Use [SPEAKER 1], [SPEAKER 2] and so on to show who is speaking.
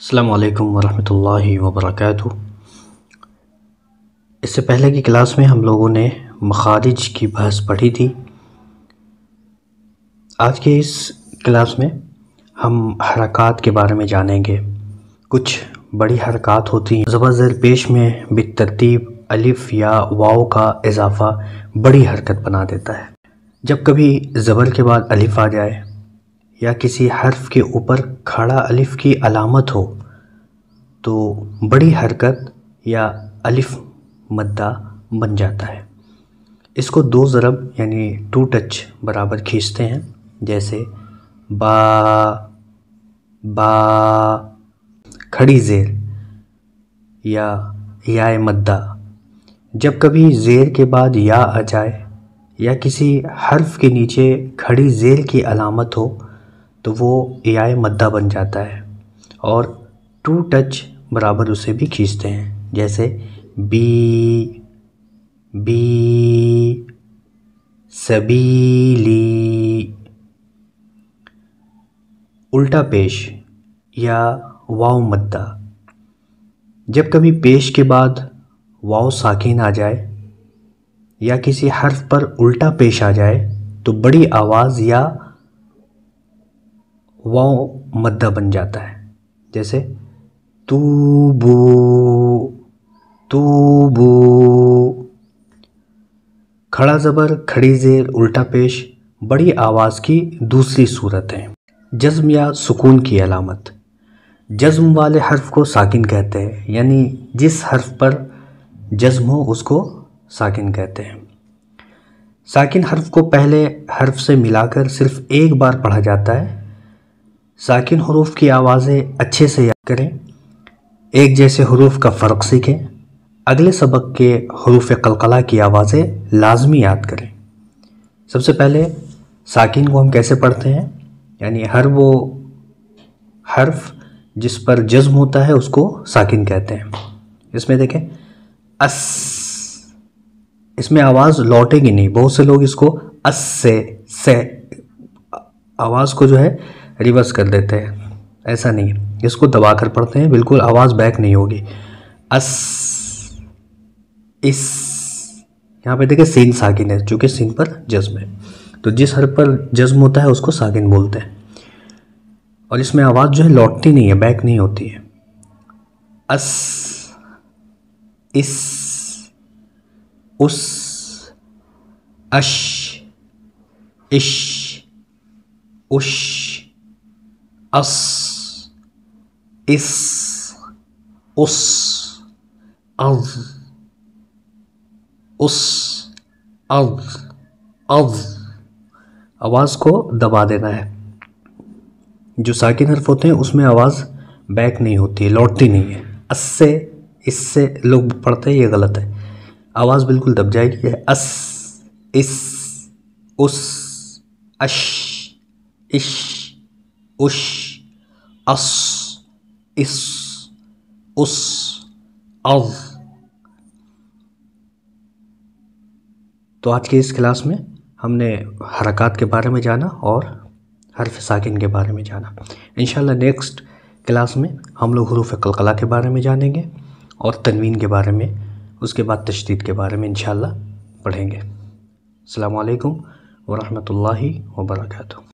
[SPEAKER 1] السلام علیکم ورحمۃ اللہ وبرکاتہ۔ اس سے پہلے کی کلاس میں ہم لوگوں نے مخارج کی بحث پڑھی تھی۔ آج کے اس کلاس میں ہم حرکات کے بارے میں جانیں گے۔ کچھ بڑی حرکات ہوتی ہیں، زبر زیر پیش میں بالترتیب الف یا واو کا اضافہ بڑی حرکت بنا دیتا ہے۔ جب کبھی زبر کے بعد الف آ جائے یا کسی حرف کے اوپر کھڑا الف کی علامت ہو تو بڑی حرکت یا الف مدہ بن جاتا ہے۔ اس کو دو ضرب یعنی 2 ٹچ برابر کھینچتے ہیں، جیسے با با، کھڑی زیر یا یا مدہ۔ جب کبھی زیر کے بعد یا آ جائے یا کسی حرف کے نیچے کھڑی زیر کی علامت ہو تو وہ یا مدہ بن جاتا ہے، اور 2 ٹچ برابر اسے بھی کھینچتے ہیں، جیسے بی بی، سبیلی۔ الٹا پیش یا واو مدہ۔ جب کبھی پیش کے بعد واو ساکن آ جائے یا کسی حرف پر الٹا پیش آ جائے تو بڑی آواز یا واو مدہ بن جاتا ہے، جیسے توبو توبو۔ کھڑا زبر، کھڑی زیر، الٹا پیش بڑی آواز کی دوسری صورت ہے۔ جزم یا سکون کی علامت۔ جزم والے حرف کو ساکن کہتے ہیں، یعنی جس حرف پر جزم ہو اس کو ساکن کہتے ہیں۔ ساکن حرف کو پہلے حرف سے ملا کر صرف ایک بار پڑھا جاتا ہے۔ ساکن حروف کی آوازیں اچھے سے یاد کریں، ایک جیسے حروف کا فرق سیکھیں، اگلے سبق کے حروف قلقلہ کی آوازیں لازمی یاد کریں۔ سب سے پہلے ساکن کو ہم کیسے پڑھتے ہیں، یعنی ہر وہ حرف جس پر جزم ہوتا ہے اس کو ساکن کہتے ہیں۔ اس میں دیکھیں اس، اس میں آواز لوٹے گی نہیں، بہت سے لوگ اس کو اس سے آواز کو جو ہے ریورس کر دیتے ہیں، ایسا نہیں ہے، اس کو دبا کر پڑھتے ہیں، بالکل آواز بیک نہیں ہوگی۔ اس اس، یہاں پہ دیکھیں سین ساکن ہے، چونکہ سین پر جزم ہے، تو جس حرف پر جزم ہوتا ہے اس کو ساکن بولتے ہیں، اور اس میں آواز جو ہے لوٹتی نہیں ہے، بیک نہیں ہوتی ہے۔ اس اس، اس، اش، اش، اش، اس، اس، اس، از، اس، از، از۔ آواز کو دبا دینا ہے۔ جو ساکن حرف ہوتے ہیں اس میں آواز بیک نہیں ہوتی ہے، لوٹتی نہیں ہے۔ اس سے لوگ پڑھتے ہیں، یہ غلط ہے، آواز بالکل دب جائے گی۔ اس، اس، اس، اش، اش، اش، اس، اس، اس، از۔ تو آج کے اس کلاس میں ہم نے حرکات کے بارے میں جانا اور حرف ساکن کے بارے میں جانا۔ انشاءاللہ نیکسٹ کلاس میں ہم لوگ حروف قلقلہ کے بارے میں جانیں گے اور تنوین کے بارے میں، اس کے بعد تشدید کے بارے میں انشاءاللہ پڑھیں گے۔ السلام علیکم ورحمۃ اللہ وبرکاتہ۔